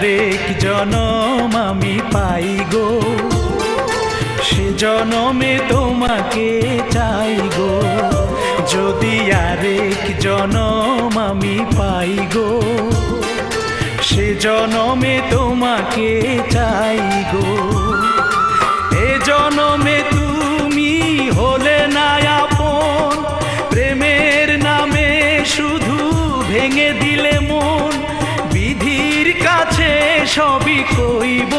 আরেক জনম আমি পাই গো, সে জনমে তোমাকে চাই গো। যদি আরেক জনম আমি পাই গো, সে জনমে তোমাকে চাই গো। এ জনমে তুমি হলে না আপন, প্রেমের নামে শুধু ভেঙে দিলে মন। বিধির কাছে সবই কইব,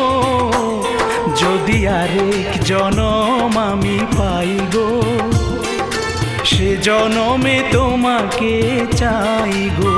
যদি আরেক জনম আমি পাই গো, সে জনমে তোমাকে চাই গো।